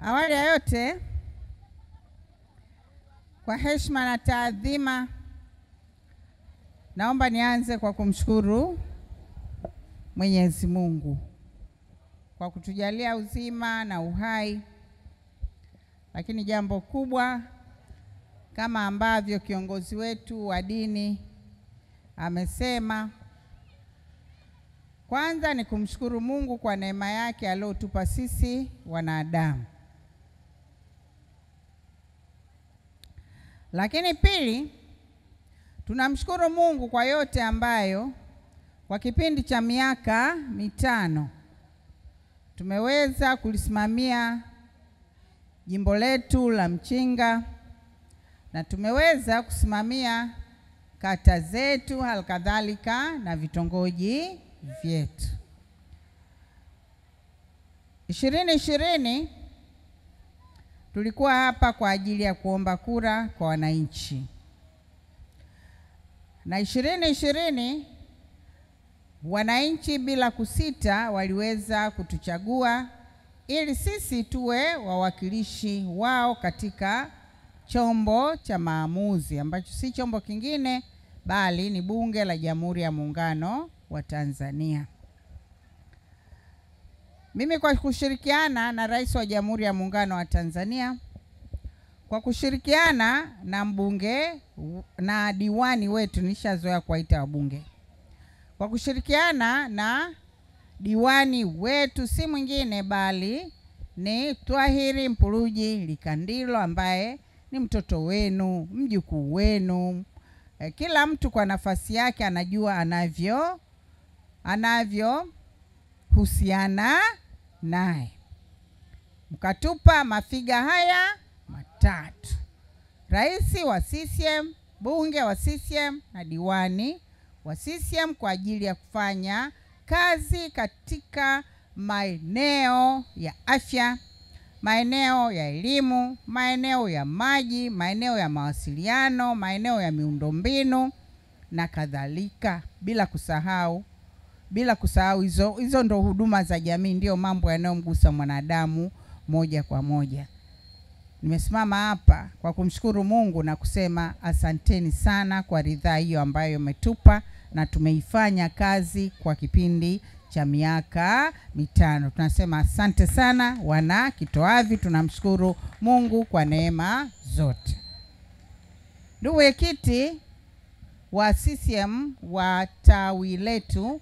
Awali ya yote, kwa heshima na taadhima, naomba nianze kwa kumshukuru Mwenyezi Mungu kwa kutujalia uzima na uhai. Lakini jambo kubwa, kama ambavyo kiongozi wetu wa dini amesema, kwanza ni kumshukuru Mungu kwa neema yake aliyotupa sisi wanadamu. Lakini pili, tunamshukuru Mungu kwa yote ambayo kwa kipindi cha miaka 5 tumeweza kulisimamia jimbo letu la Mchinga, na tumeweza kusimamia kata zetu, halikadhalika na vitongoji vyetu. 2020 tulikuwa hapa kwa ajili ya kuomba kura kwa wananchi, na 2020 wananchi bila kusita waliweza kutuchagua ili sisi tuwe wawakilishi wao katika chombo cha maamuzi ambacho si chombo kingine bali ni Bunge la Jamhuri ya Muungano wa Tanzania. Mimi kwa kushirikiana na Rais wa Jamhuri ya Muungano wa Tanzania, kwa kushirikiana na mbunge na diwani wetu, nishazoea kuwaita wabunge, kwa kushirikiana na diwani wetu si mwingine bali ni Twahiri Mpuluji Likandilo, ambaye ni mtoto wenu, mjukuu wenu. Kila mtu kwa nafasi yake anajua anavyo husiana naye. Mkatupa mafiga haya matatu: rais wa CCM, bunge wa CCM na diwani wa CCM, kwa ajili ya kufanya kazi katika maeneo ya afya, maeneo ya elimu, maeneo ya maji, maeneo ya mawasiliano, maeneo ya miundombinu na kadhalika, bila kusahau hizo ndo huduma za jamii, ndio mambo yanayomgusa mwanadamu moja kwa moja. Nimesimama hapa kwa kumshukuru Mungu na kusema asanteni sana kwa ridhaa hiyo ambayo umetupa, na tumeifanya kazi kwa kipindi cha miaka 5. Tunasema asante sana wana Kitoavi, tunamshukuru Mungu kwa neema zote. Ndugu mwenyekiti wa CCM wa tawi letu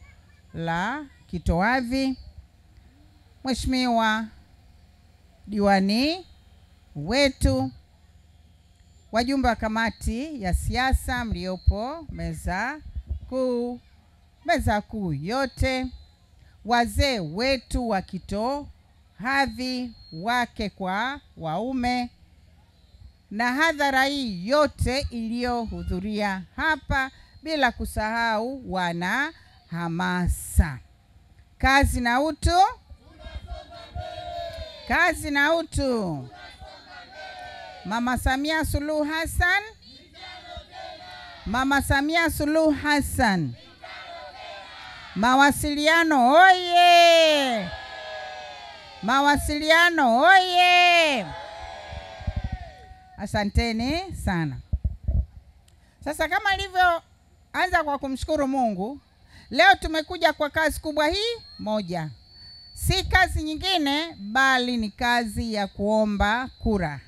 la Kitoavi, Mheshimiwa diwani wetu, wajumbe wa kamati ya siasa mliopo meza kuu yote, wazee wetu wa Kitoavi, wake kwa waume, na hadhara hii yote iliyohudhuria hapa, bila kusahau wana hamasa. Kazi na utu, kazi na utu. Mama Samia Suluhu Hassan, Mama Samia Suluhu Hassan. Mawasiliano oye! Mawasiliano oye! Asanteni sana. Sasa kama ilivyoanza kwa kumshukuru Mungu, leo tumekuja kwa kazi kubwa hii moja. Si kazi nyingine bali ni kazi ya kuomba kura.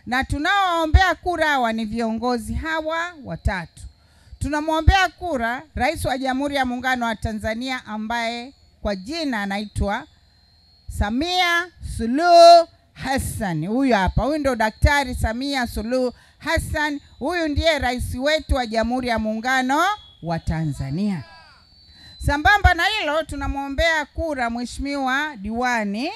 Na tunaoombea kura hawa ni viongozi hawa watatu. Tunamwombea kura Rais wa Jamhuri ya Muungano wa Tanzania, ambaye kwa jina anaitwa Samia Suluhu Hassan. Huyu hapa, huyu ndio Daktari Samia Suluhu Hassan. Huyu ndiye rais wetu wa Jamhuri ya Muungano wa Tanzania. Sambamba na hilo, tunamwombea kura Mheshimiwa diwani.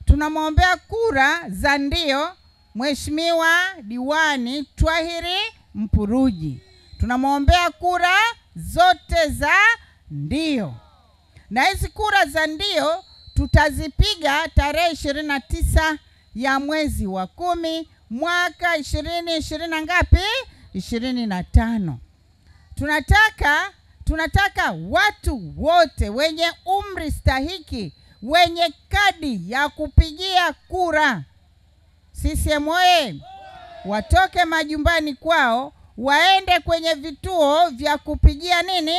Tunamwombea kura za ndio Mheshimiwa diwani Twahiri Mpuluji. Tunamwombea kura zote za ndio. Na hizi kura za ndio tutazipiga tarehe 29 ya mwezi wa 10 mwaka 2020 ngapi? 25. Tunataka watu wote wenye umri stahiki wenye kadi ya kupigia kura, CCM oye, watoke majumbani kwao waende kwenye vituo vya kupigia nini?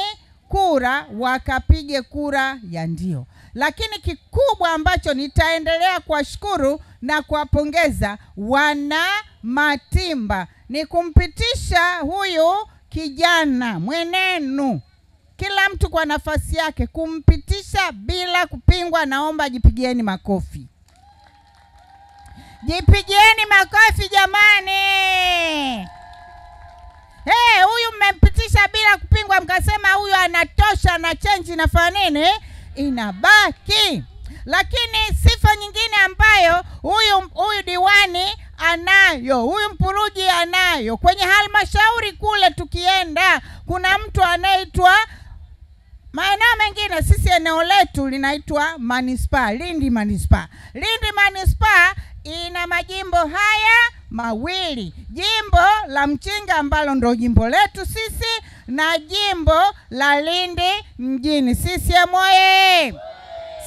Kura, wakapige kura ya ndio. Lakini kikubwa ambacho nitaendelea kuwashukuru na kuwapongeza wana Matimba ni kumpitisha huyu kijana mwenenu, kila mtu kwa nafasi yake, kumpitisha bila kupingwa. Naomba jipigieni makofi. Jipigieni makofi jamani. Huyu mmempitisha bila kupingwa, mkasema huyu anatosha na change inafanya nini? Inabaki. Lakini sifa nyingine ambayo huyu diwani anayo, huyu Mpuruji anayo, kwenye halmashauri kule tukienda, kuna mtu anaitwa, maeneo mengine, sisi eneo letu linaitwa manispaa, Lindi manispaa. Lindi manispaa ina majimbo haya mawili, jimbo la Mchinga ambalo ndo jimbo letu sisi, na jimbo la Lindi mjini. CCM oye!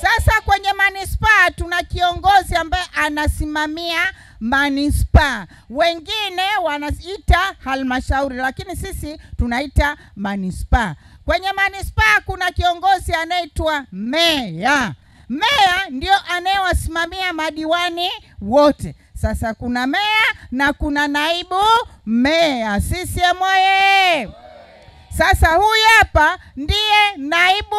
Sasa kwenye manispaa tuna kiongozi ambaye anasimamia manispaa, wengine wanaita halmashauri, lakini sisi tunaita manispaa. Kwenye manispaa kuna kiongozi anaitwa meya. Meya ndio anayewasimamia madiwani wote. Sasa kuna meya na kuna naibu meya. CCM oye! Sasa huyu hapa ndiye naibu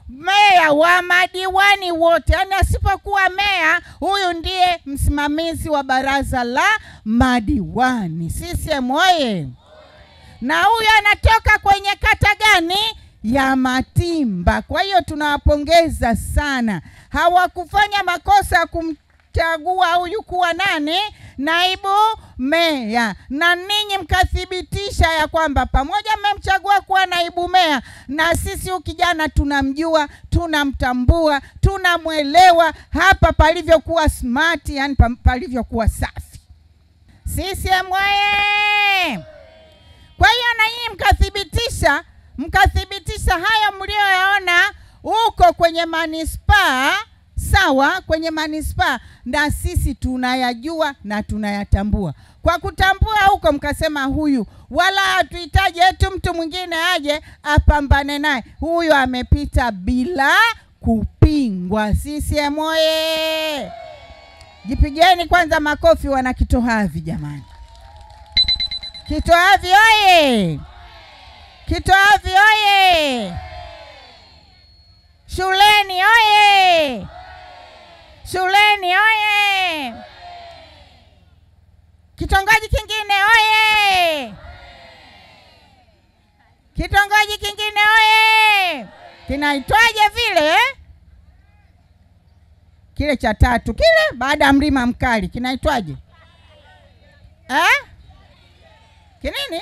meya wa madiwani wote. Yaani asipokuwa meya, huyu ndiye msimamizi wa baraza la madiwani. CCM oye! Na huyu anatoka kwenye kata gani? Ya Matimba. Kwa hiyo tunawapongeza sana. Hawakufanya makosa kumchagua huyu kuwa nani? Naibu meya. Na ninyi mkathibitisha ya kwamba pamoja mmemchagua kuwa naibu meya, na sisi huyu kijana tunamjua, tunamtambua, tunamwelewa hapa palivyokuwa smart, yani palivyokuwa safi. CCM oye! Kwa hiyo na nyinyi mkathibitisha haya mlioyaona huko kwenye manispaa, sawa, kwenye manispaa, na sisi tunayajua na tunayatambua. Kwa kutambua huko mkasema huyu, wala hatuhitaji eti mtu mwingine aje apambane naye, huyu amepita bila kupingwa. CCM oye! Jipigeni kwanza makofi wana Kitohavi jamani. Kitohavi oye! Kitohavi oye! Shuleni oye! Shuleni oye! Kitongoji kingine oye! Kitongoji kingine oye! Kinaitwaje vile? Kile cha tatu kile baada ya Mlima Mkali kinaitwaje? Kinini?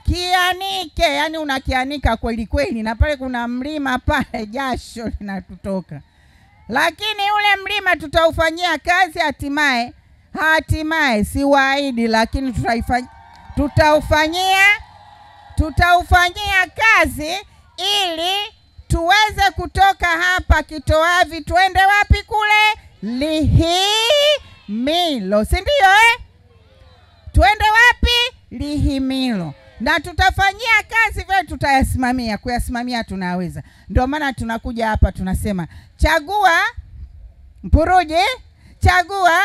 Kianike. Yani unakianika kweli kweli, na pale kuna mlima pale jasho linatutoka. Lakini ule mlima tutaufanyia kazi hatimaye siwaahidi, lakini tutaufanyia kazi ili tuweze kutoka hapa Kitohavi tuende wapi kule? Lihimilo. Si ndio Tuende wapi? Lihimilo. Na tutafanyia kazi vile tutayasimamia. Kuyasimamia tunaweza. Ndio maana tunakuja hapa tunasema chagua Mpuruji, chagua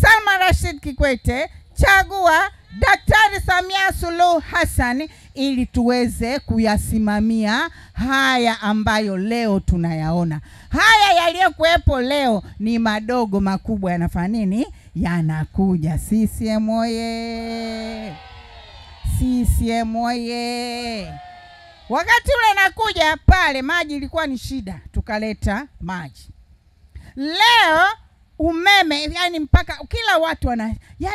Salma Rashid Kikwete, chagua Daktari Samia Suluhu Hassan, ili tuweze kuyasimamia haya ambayo leo tunayaona. Haya yaliyokuwepo leo ni madogo, makubwa yanafanya nini? Yanakuja. CCM oye! CCM oye! Wakati ule nakuja pale maji ilikuwa ni shida, tukaleta maji. Leo umeme, yani mpaka kila watu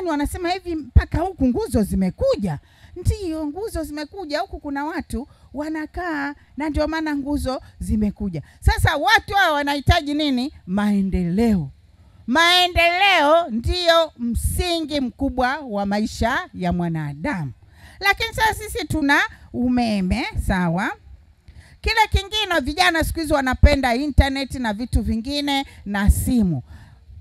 wanasema hivi, mpaka huku nguzo zimekuja. Ndiyo, nguzo zimekuja huku, kuna watu wanakaa na ndio maana nguzo zimekuja. Sasa watu hao wanahitaji nini? Maendeleo. Maendeleo ndiyo msingi mkubwa wa maisha ya mwanadamu. Lakini sasa sisi tuna umeme, sawa. Kile kingine, vijana siku hizi wanapenda internet na vitu vingine na simu.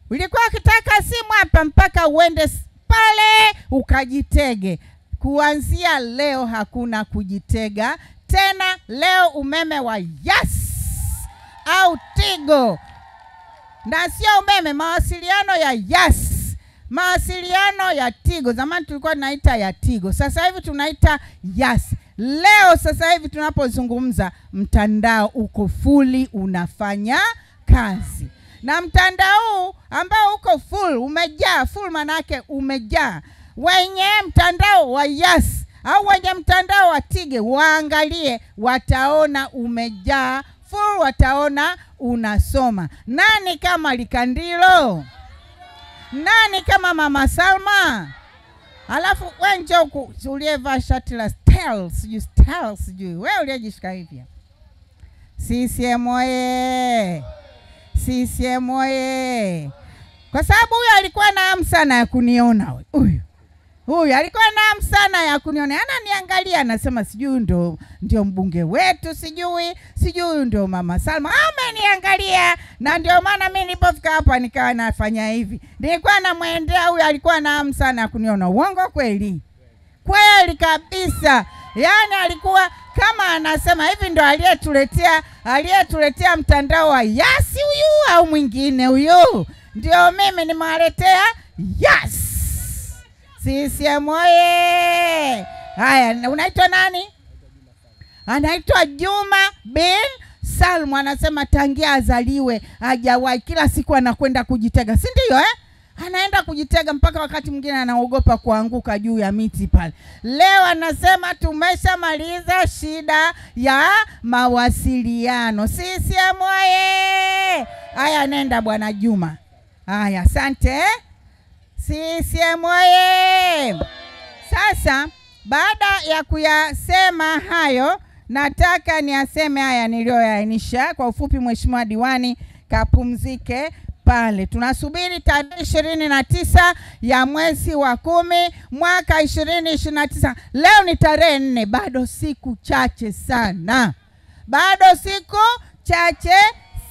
Ulikuwa ukitaka simu hapa mpaka uende pale ukajitege. Kuanzia leo hakuna kujitega tena. Leo umeme wa Yas au Tigo, na sio umeme, mawasiliano ya Yas, mawasiliano ya Tigo. Zamani tulikuwa tunaita ya Tigo, sasa hivi tunaita Yas. Leo sasa hivi tunapozungumza, mtandao uko fully unafanya kazi. Na mtandao ambao uko full, umejaa, full manake umejaa. Wenye mtandao wa Yas au wenye mtandao wa Tigo waangalie, wataona umejaa full, wataona unasoma. Nani kama Likandilo? Nani kama Mama Salma? Alafu wewe njoo uliyevaa shati la Stels, wewe uliyejishika hivi. CCM oye! CCM oye! Kwa sababu huyu alikuwa na hamu sana ya kuniona. Huyu alikuwa na hamu sana ya kuniona. Ananiangalia anasema sijui ndio mbunge wetu, sijui ndio Mama Salma. Ameniangalia, na ndio maana mimi nilipofika hapa nikawa nafanya hivi. Nilikuwa namwendea huyu, alikuwa na hamu sana ya kuniona. Uongo kweli? Kweli kabisa. Yaani alikuwa kama anasema hivi, ndio aliyetuletea mtandao wa Yas huyu au mwingine huyu? Ndio mimi nimewaletea Yas. CCM oye! Haya, unaitwa nani? Anaitwa Juma bin Salmu. Anasema tangia azaliwe hajawahi, kila siku anakwenda kujitega, si ndio Anaenda kujitega mpaka wakati mwingine anaogopa kuanguka juu ya miti pale. Leo anasema tumeshamaliza shida ya mawasiliano. CCM oye! Haya, nenda bwana Juma. Haya, asante. CCM oye! Sasa baada ya kuyasema hayo, nataka niaseme haya niliyoyaainisha kwa ufupi. Mheshimiwa diwani kapumzike pale. Tunasubiri tarehe 29 ya mwezi wa 10 mwaka 2029. Leo ni tarehe 4, bado siku chache sana. Bado siku chache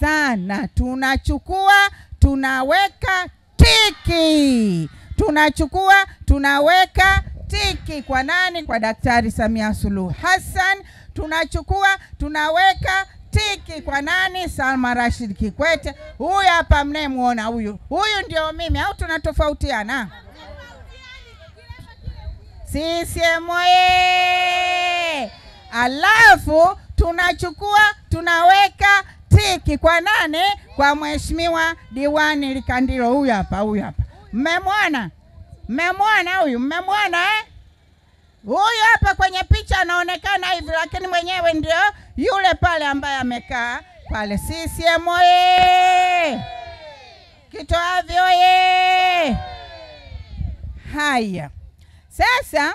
sana. Tunachukua, tunaweka tiki. Tunachukua, tunaweka tiki kwa nani? Kwa Daktari Samia Suluhu Hassan. Tunachukua, tunaweka tiki kwa nani? Salma Rashid Kikwete. Huyu hapa mnayemuona huyu ndio mimi, au tunatofautiana? CCM oye! Alafu tunachukua, tunaweka tiki kwa nani? Kwa Mheshimiwa Diwani Likandilo. Huyu hapa. Mmemwona huyu? Mmemwona Huyu hapa kwenye picha anaonekana hivi, lakini mwenyewe ndio yule pale ambaye amekaa pale. CCM oye! Kitoavi oye! Haya. Sasa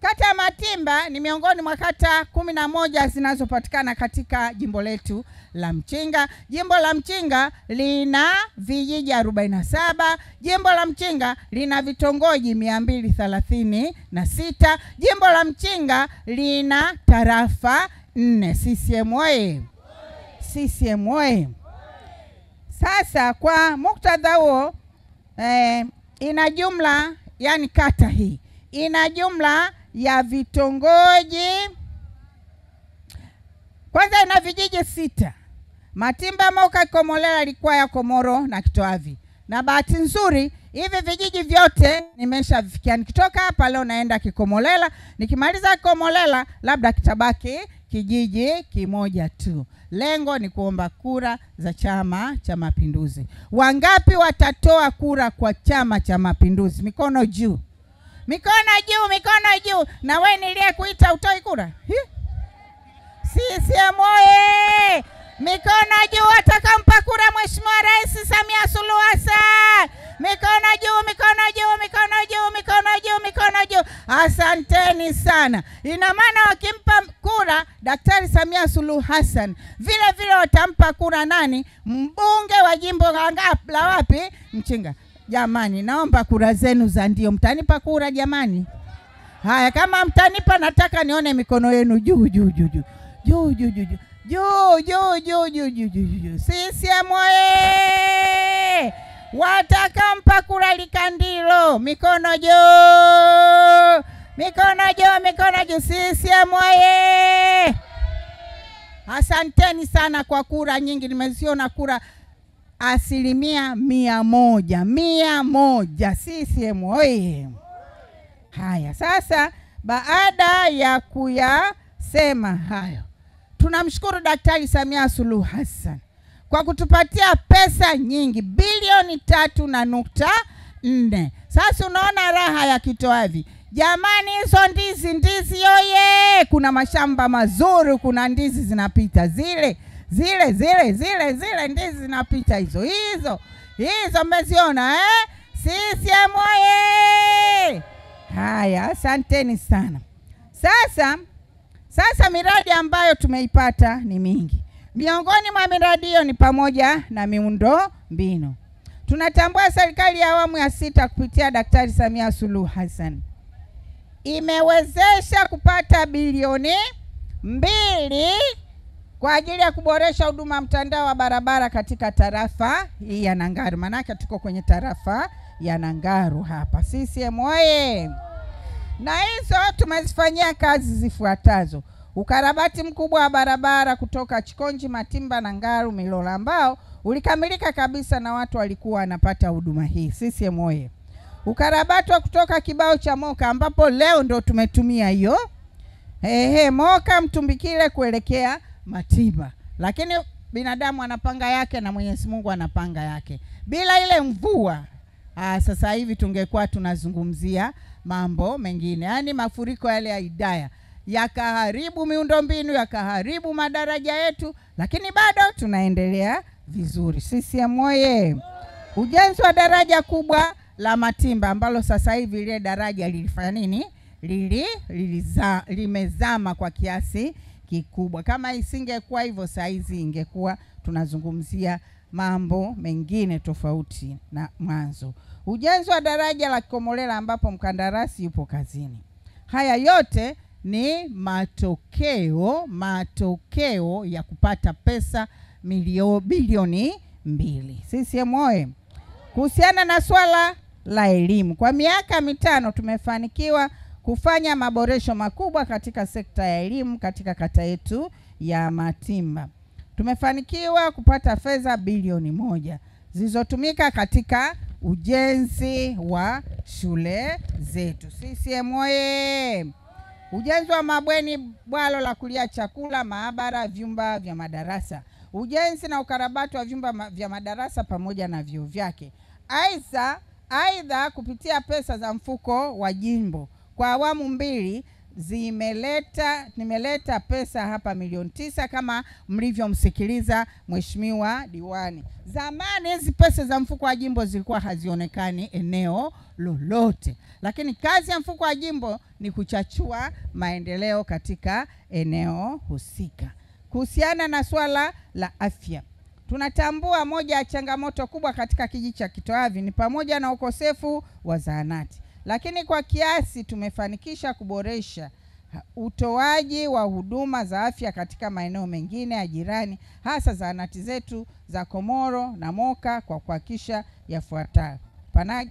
kata Matimba ni miongoni mwa kata 11 zinazopatikana katika jimbo letu la Mchinga. Jimbo la Mchinga lina vijiji 47. Jimbo la Mchinga lina vitongoji 236. Jimbo la Mchinga lina tarafa 4. CCM oye! CCM oye! Sasa kwa muktadha huo, ina jumla, yani kata hii ina jumla ya vitongoji, kwanza ina vijiji 6. Matimba, Moka, Komolela, Likwaya, Komoro na Kitoavi. Na bahati nzuri hivi vijiji vyote nimeshavifikia. Nikitoka hapa leo naenda Kikomolela, nikimaliza Kikomolela labda kitabaki kijiji kimoja tu. Lengo ni kuomba kura za Chama cha Mapinduzi. Wangapi watatoa kura kwa Chama cha Mapinduzi? Mikono juu. Mikono juu, mikono juu. Na wewe niliyekuita utoi kura? CCM oye! Mikono juu atakampa kura Mheshimiwa Rais Samia Suluhu Hassan. Mikono juu, mikono juu, mikono juu, mikono juu, mikono juu. Asanteni sana. Ina maana wakimpa kura Daktari Samia Suluhu Hassan, vile vile watampa kura nani? Mbunge wa jimbo la wapi? Mchinga. Jamani, naomba kura zenu za ndio. Mtanipa kura jamani? Haya, kama mtanipa nataka nione mikono yenu juu juu juu juu. Juu juu juu juu. Juu juu juu juu juu juu. CCM oye! Watakampa kura Likandilo. Mikono juu. Mikono juu, mikono juu. CCM oye! Asanteni sana kwa kura nyingi, nimeziona kura 100%. CCM oye! Haya, sasa baada ya kuyasema hayo, tunamshukuru Daktari Samia Suluhu Hassan kwa kutupatia pesa nyingi, bilioni 3.4. Sasa unaona raha ya Kitoavi. Jamani, hizo ndizi oye! Kuna mashamba mazuri, kuna ndizi zinapita zile ndizi zinapita hizo mmeziona CCM oye! Haya, asanteni sana. Sasa miradi ambayo tumeipata ni mingi. Miongoni mwa miradi hiyo ni pamoja na miundo mbinu. Tunatambua serikali ya awamu ya 6 kupitia Daktari Samia Suluhu Hassan imewezesha kupata bilioni 2 kwa ajili ya kuboresha huduma mtandao wa barabara katika tarafa hii ya Nangaru. Manake tuko kwenye tarafa ya Nangaru hapa. CCM oye! Na hizo tumezifanyia kazi zifuatazo: ukarabati mkubwa wa barabara kutoka Chikonji, Matimba, Nangaru, Milola ambao ulikamilika kabisa na watu walikuwa wanapata huduma hii. CCM oye! Ukarabati wa kutoka kibao cha Moka ambapo leo ndo tumetumia hiyo Moka Mtumbikile kuelekea Matimba. Lakini binadamu anapanga yake na Mwenyezi Mungu anapanga yake. Bila ile mvua sasa hivi tungekuwa tunazungumzia mambo mengine. Yaani mafuriko yale ya Idaya yakaharibu miundombinu, yakaharibu madaraja yetu, lakini bado tunaendelea vizuri. CCM oye! Ujenzi wa daraja kubwa la Matimba ambalo sasa hivi ile daraja lilifanya nini? Limezama kwa kiasi kikubwa. Kama isingekuwa hivyo saizi ingekuwa tunazungumzia mambo mengine tofauti na mwanzo. Ujenzi wa daraja la Komolela ambapo mkandarasi yupo kazini. Haya yote ni matokeo ya kupata pesa bilioni 2. CCM oye! Kuhusiana na swala la elimu, kwa miaka 5 tumefanikiwa kufanya maboresho makubwa katika sekta ya elimu katika kata yetu ya Matimba. Tumefanikiwa kupata fedha bilioni 1 zilizotumika katika ujenzi wa shule zetu. CCM oye! Ujenzi wa mabweni, bwalo la kulia chakula, maabara, vyumba vya madarasa. Ujenzi na ukarabati wa vyumba vya madarasa pamoja na vyoo vyake. Aidha kupitia pesa za mfuko wa jimbo kwa awamu 2 nimeleta pesa hapa milioni 9 kama mlivyomsikiliza Mheshimiwa Diwani. Zamani hizi pesa za mfuko wa jimbo zilikuwa hazionekani eneo lolote, lakini kazi ya mfuko wa jimbo ni kuchachua maendeleo katika eneo husika. Kuhusiana na swala la afya, tunatambua moja ya changamoto kubwa katika kijiji cha Kitoavi ni pamoja na ukosefu wa zahanati. Lakini kwa kiasi tumefanikisha kuboresha utoaji wa huduma za afya katika maeneo mengine ya jirani, hasa zahanati zetu za Komoro na Moka kwa kuhakikisha yafuatayo: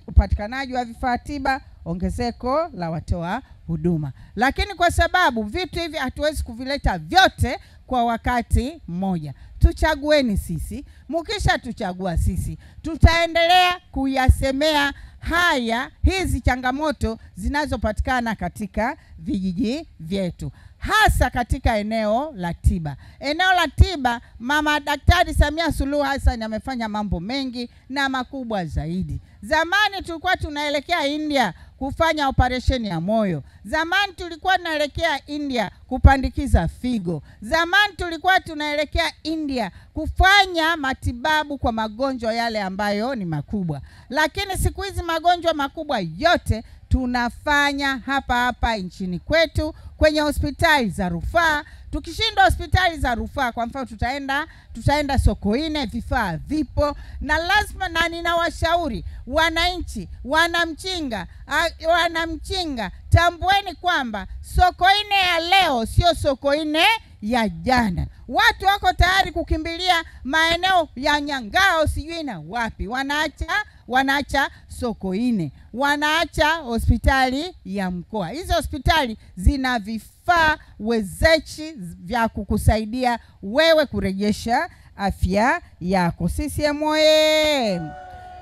upatikanaji wa vifaa tiba, ongezeko la watoa huduma. Lakini kwa sababu vitu hivi hatuwezi kuvileta vyote kwa wakati mmoja, tuchagueni sisi. Mkisha tuchagua sisi, tutaendelea kuyasemea hizi changamoto zinazopatikana katika vijiji vyetu, hasa katika eneo la tiba. Eneo la tiba, Mama Daktari Samia Suluhu Hassan amefanya mambo mengi na makubwa zaidi. Zamani tulikuwa tunaelekea India kufanya operesheni ya moyo. Zamani tulikuwa tunaelekea India kupandikiza figo. Zamani tulikuwa tunaelekea India kufanya matibabu kwa magonjwa yale ambayo ni makubwa. Lakini siku hizi magonjwa makubwa yote tunafanya hapa nchini kwetu kwenye hospitali za rufaa. Tukishinda hospitali za rufaa, kwa mfano tutaenda Sokoine, vifaa vipo, na lazima, na ninawashauri wananchi, wanamchinga, tambueni kwamba Sokoine ya leo sio Sokoine ya jana. Watu wako tayari kukimbilia maeneo ya Nyangao sijui na wapi. Wanaacha Sokoine, wanaacha hospitali ya mkoa. Hizo hospitali zina vifaa wezeshi vya kukusaidia wewe kurejesha afya yako. CCM oye!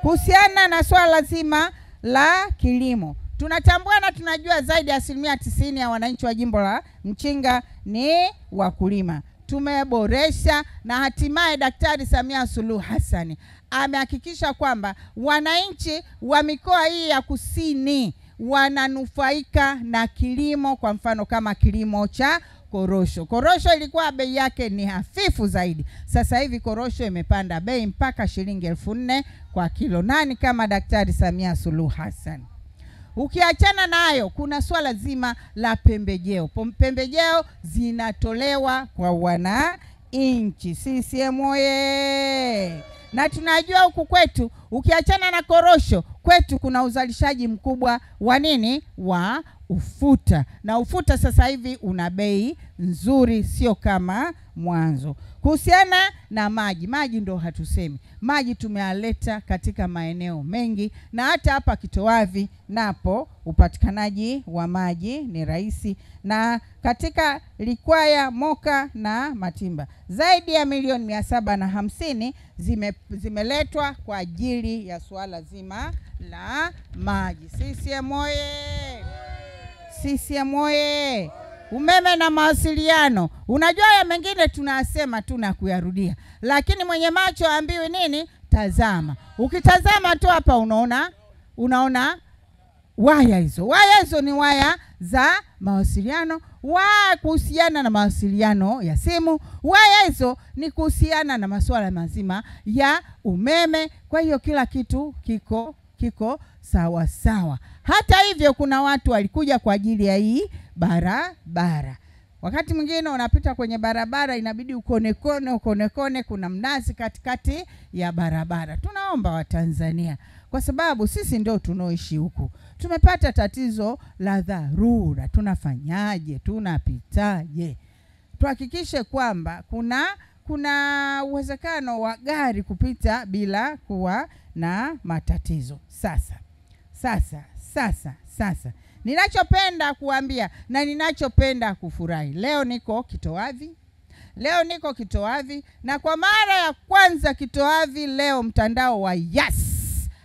Kuhusiana na swala zima la kilimo, tunatambua na tunajua zaidi ya 90% ya wananchi wa jimbo la Mchinga ni wakulima. Tumeboresha na hatimaye Daktari Samia Suluhu Hassan amehakikisha kwamba wananchi wa mikoa hii ya kusini wananufaika na kilimo, kwa mfano kama kilimo cha korosho. Korosho ilikuwa bei yake ni hafifu zaidi. Sasa hivi korosho imepanda bei mpaka shilingi 4,000 kwa kilo. Nani kama Daktari Samia Suluhu Hassan? Ukiachana nayo, kuna swala zima la pembejeo. Pembejeo zinatolewa kwa wananchi. CCM oye! Na tunajua huku kwetu, ukiachana na korosho, kwetu kuna uzalishaji mkubwa wa nini? Wa ufuta. Na ufuta sasa hivi una bei nzuri, sio kama mwanzo. Kuhusiana na maji ndo hatusemi. Maji tumealeta katika maeneo mengi, na hata hapa Kitowavi napo upatikanaji wa maji ni rahisi, na katika Likwaya, Moka na Matimba zaidi ya milioni 750 zimeletwa kwa ajili ya swala zima la maji. CCM oye! CCM oye! Umeme na mawasiliano. Unajua ya mengine tunasema tu na kuyarudia, lakini mwenye macho ambiwi nini? Tazama. Ukitazama tu hapa unaona waya hizo. Waya hizo ni waya za mawasiliano. Waya kuhusiana na mawasiliano ya simu. Waya hizo ni kuhusiana na masuala mazima ya umeme. Kwa hiyo kila kitu kiko sawa sawa. Hata hivyo kuna watu walikuja kwa ajili ya hii barabara. Wakati mwingine unapita kwenye barabara inabidi ukone kuna mnazi katikati ya barabara. Tunaomba Watanzania, kwa sababu sisi ndio tunaoishi huku, tumepata tatizo la dharura, tunafanyaje? Tunapitaje? Tuhakikishe kwamba kuna uwezekano wa gari kupita bila kuwa na matatizo. Sasa ninachopenda kuambia na ninachopenda kufurahi, leo niko Kitowavi na kwa mara ya kwanza Kitowavi leo mtandao wa Yas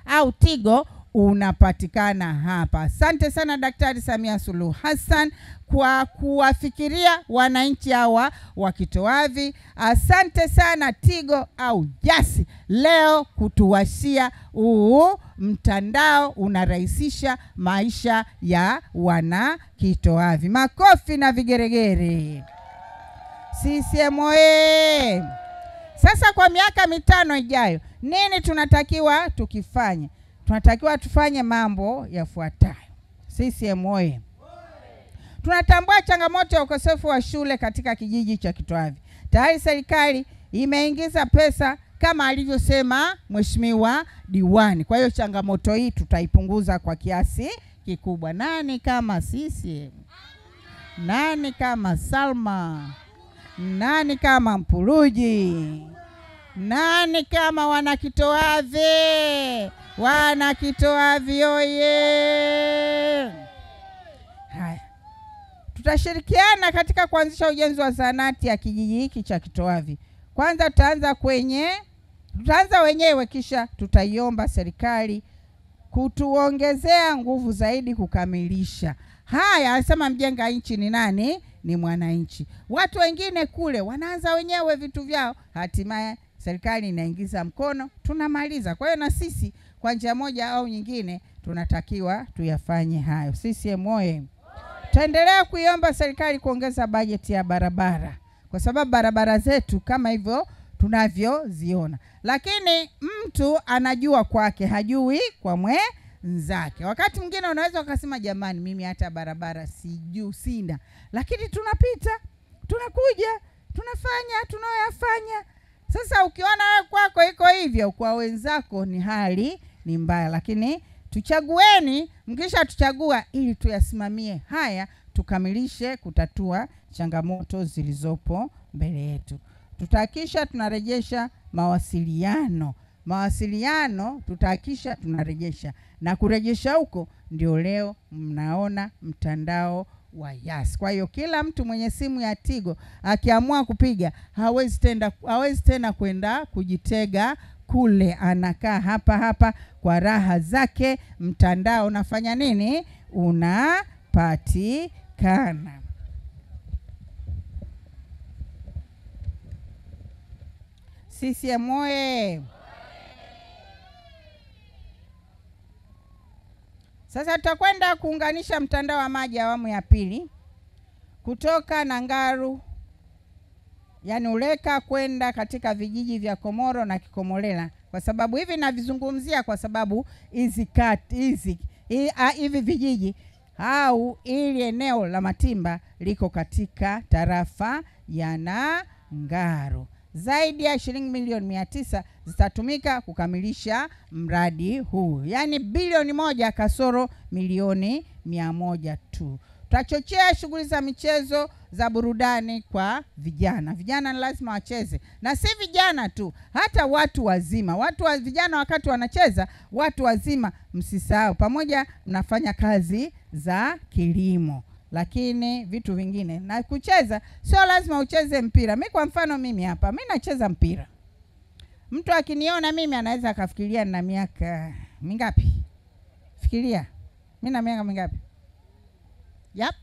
au Tigo unapatikana hapa. Asante sana Daktari Samia Suluhu Hassan kwa kuwafikiria wananchi hawa wa Kitowavi. Asante sana Tigo au Yas leo kutuwashia mtandao unarahisisha maisha ya wana Kitowavi. Makofi na vigeregere. CCM oye! Sasa kwa miaka 5 ijayo, nini tunatakiwa tukifanye? Tunatakiwa tufanye mambo yafuatayo. CCM oye! Tunatambua changamoto ya ukosefu wa shule katika kijiji cha Kitowavi. Tayari serikali imeingiza pesa kama alivyosema Mheshimiwa Diwani. Kwa hiyo changamoto hii tutaipunguza kwa kiasi kikubwa. Nani kama sisi? Nani kama Salma? Nani kama Mpuluji? Nani kama wana Kitowavi? Wana Kitowavi oye! Haya, tutashirikiana katika kuanzisha ujenzi wa zahanati ya kijiji hiki cha Kitowavi. Kwanza tutaanza wenyewe, kisha tutaiomba serikali kutuongezea nguvu zaidi kukamilisha. Haya, anasema mjenga nchi ni nani? Ni mwananchi. Watu wengine kule wanaanza wenyewe vitu vyao, hatimaye serikali inaingiza mkono, tunamaliza. Kwa hiyo na sisi kwa njia moja au nyingine tunatakiwa tuyafanye hayo. CCM oye! Tutaendelea kuiomba serikali kuongeza bajeti ya barabara, kwa sababu barabara zetu kama hivyo tunavyoziona, lakini mtu anajua kwake, hajui kwa mwenzake. Wakati mwingine unaweza ukasema jamani, mimi hata barabara sijui, sina, lakini tunapita, tunakuja, tunafanya tunayoyafanya. Sasa ukiona wewe kwako iko hivyo, kwa wenzako ni hali ni mbaya. Lakini tuchagueni, mkisha tuchagua ili tuyasimamie haya, tukamilishe kutatua changamoto zilizopo mbele yetu. Tutahakisha tunarejesha mawasiliano tutahakisha tunarejesha, na kurejesha huko ndio leo mnaona mtandao wa Yas. Kwa hiyo kila mtu mwenye simu ya Tigo akiamua kupiga hawezi tena kwenda kujitega kule, anakaa hapa kwa raha zake, mtandao unafanya nini? Unapatikana. CCM oye! Sasa tutakwenda kuunganisha mtandao wa maji awamu ya pili kutoka Nangaru, yani Uleka, kwenda katika vijiji vya Komoro na Kikomolela. Kwa sababu hivi navizungumzia kwa sababu hivi vijiji au ili eneo la Matimba liko katika tarafa ya Nangaru. Zaidi ya shilingi milioni 900 zitatumika kukamilisha mradi huu, yani bilioni 1 kasoro milioni 100 tu. Tutachochea shughuli za michezo za burudani kwa vijana. Vijana ni lazima wacheze, na si vijana tu, hata watu wazima. Vijana wakati wanacheza, watu wazima msisahau, pamoja mnafanya kazi za kilimo, lakini vitu vingine. Na kucheza sio lazima ucheze mpira. Mimi kwa mfano, mimi hapa mimi nacheza mpira. Mtu akiniona mimi anaweza akafikiria na miaka mingapi? Fikiria. Mimi na miaka mingapi? Yep.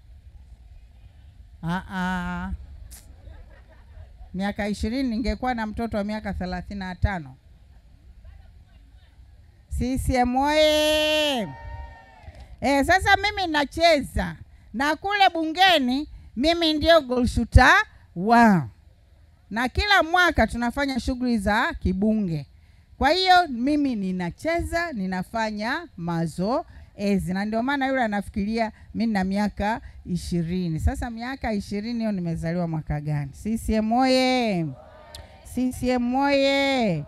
Miaka 20 ningekuwa na mtoto wa miaka 35. CCM oye! Sasa mimi nacheza na kule bungeni mimi ndio goal shooter wao. Na kila mwaka tunafanya shughuli za kibunge. Kwa hiyo mimi ninacheza, ninafanya mazoezi. Na ndio maana yule anafikiria mimi na miaka 20. Sasa miaka 20 hiyo nimezaliwa mwaka gani? CCM oye! CCM oye!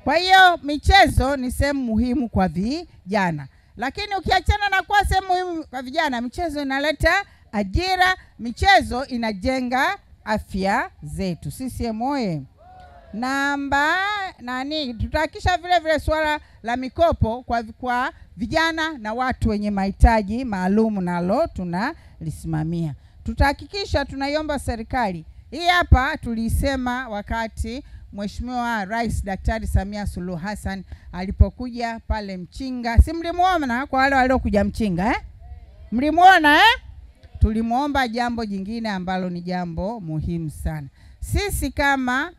Kwa hiyo michezo ni sehemu muhimu kwa vijana. Lakini ukiachana na kuwa sehemu muhimu kwa vijana, michezo inaleta ajira, michezo inajenga afya zetu. CCM oye! Tutahakisha vile swala la mikopo kwa vijana na watu wenye mahitaji maalum, nalo tunalisimamia. Tutahakikisha tunaiomba serikali. Hii hapa tulisema wakati Mheshimiwa Rais Daktari Samia Suluhu Hassan alipokuja pale Mchinga. Si mlimuona? Kwa wale waliokuja Mchinga mlimuona Tulimuomba jambo jingine ambalo ni jambo muhimu sana. Sisi kama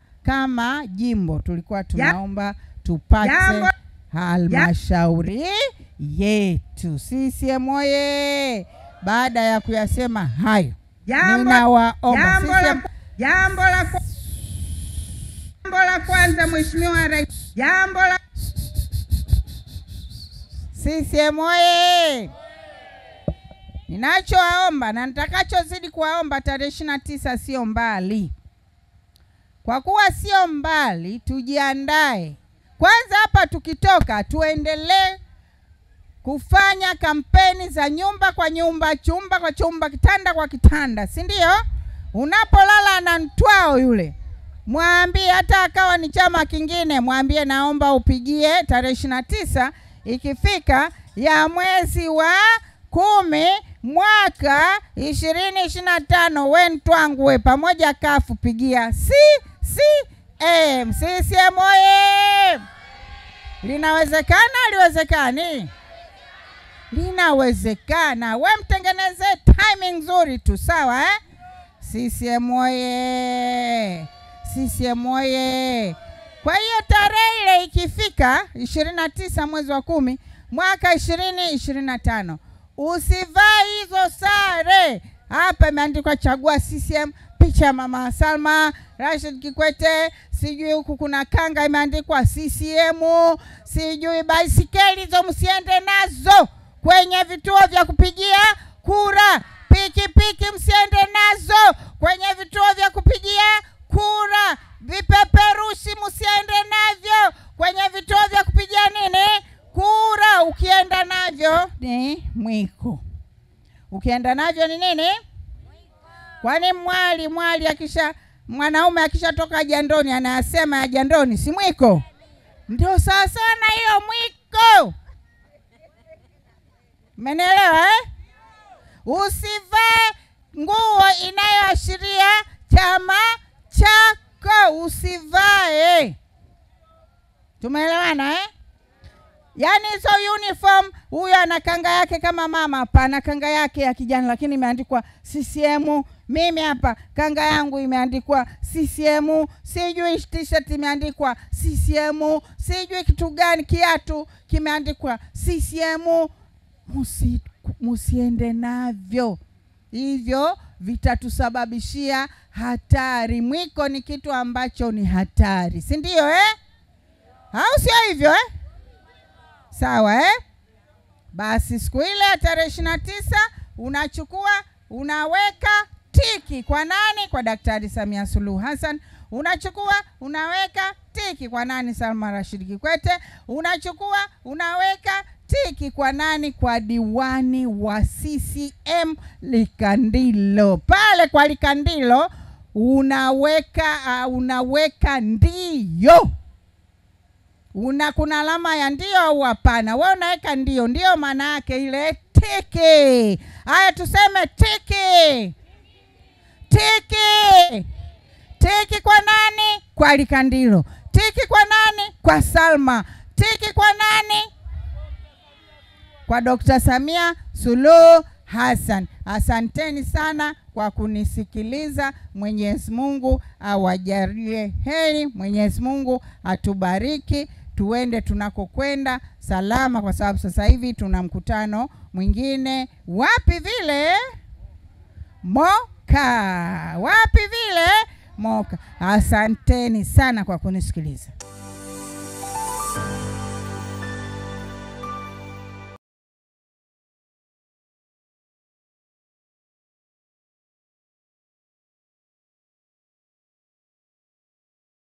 jimbo tulikuwa tunaomba tupate halmashauri yetu. CCM oye! Baada ya kuyasema hayo, ninawaomba jambo la kwanza, Mheshimiwa Rais, CCM oye! Ninachowaomba na nitakachozidi kuwaomba, tarehe 29 sio mbali. Kwa kuwa sio mbali, tujiandae. Kwanza hapa tukitoka tuendelee kufanya kampeni za nyumba kwa nyumba, chumba kwa chumba, kitanda kwa kitanda, si ndio? Unapolala na mtwao yule, mwambie, hata akawa ni chama kingine, mwambie naomba upigie tarehe 29 ikifika ya mwezi wa 10 mwaka 2025, we ntwangu we pamoja kafu pigia CCM. CCM oye! Linawezekana, liwezekani? Linawezekana. We mtengeneze timing nzuri tu, sawa CCM oye! CCM oye! Kwa hiyo tarehe ile ikifika 29 mwezi wa 10 mwaka 2025, usivae hizo sare. Hapa imeandikwa chagua CCM, picha Mama Salma, Rashid Kikwete, sijui huku kuna kanga imeandikwa CCM, sijui baisikeli hizo msiende nazo kwenye vituo vya kupigia kura, pikipiki msiende nazo kwenye vituo vya kupigia kura, vipeperushi msiende navyo kwenye vituo vya kupigia kura. Ukienda navyo ni mwiko. Ukienda navyo ni nini? Kwani mwali mwanaume akishatoka jandoni anasema ya jandoni si mwiko? Ndio sasa na hiyo mwiko. Mmenielewa Usivae nguo inayoashiria chama chako, usivae. Tumeelewana Yaani so uniform, huyo ana kanga yake kama mama, pana kanga yake ya kijani lakini imeandikwa CCM. Mimi hapa kanga yangu imeandikwa CCM, sijui t-shirt imeandikwa CCM, sijui kitu gani, kiatu kimeandikwa CCM. Musiende navyo. Hivyo vitatusababishia hatari. Mwiko ni kitu ambacho ni hatari, si ndio au sio hivyo Sawa Basi siku ile ya tarehe 29 unachukua unaweka tiki kwa nani? Kwa Daktari Samia Suluhu Hassan. Unachukua unaweka tiki kwa nani? Salma Rashid Kikwete. Unachukua unaweka tiki kwa nani? Kwa diwani wa CCM Likandilo. Pale kwa Likandilo unaweka ndio. Kuna alama ya ndio au hapana. Wewe unaweka ndio maana yake ile tiki. Haya tuseme tiki. Tiki. Tiki kwa nani? Kwa Likandilo. Tiki kwa nani? Kwa Salma. Tiki kwa nani? Kwa Dr. Samia Suluhu Hassan. Asanteni sana kwa kunisikiliza. Mwenyezi Mungu awajalie heri. Mwenyezi Mungu atubariki. Tuende tunakokwenda salama, kwa sababu sasa hivi tuna mkutano mwingine. Wapi vile? Moka. Wapi vile? Moka. Asanteni sana kwa kunisikiliza.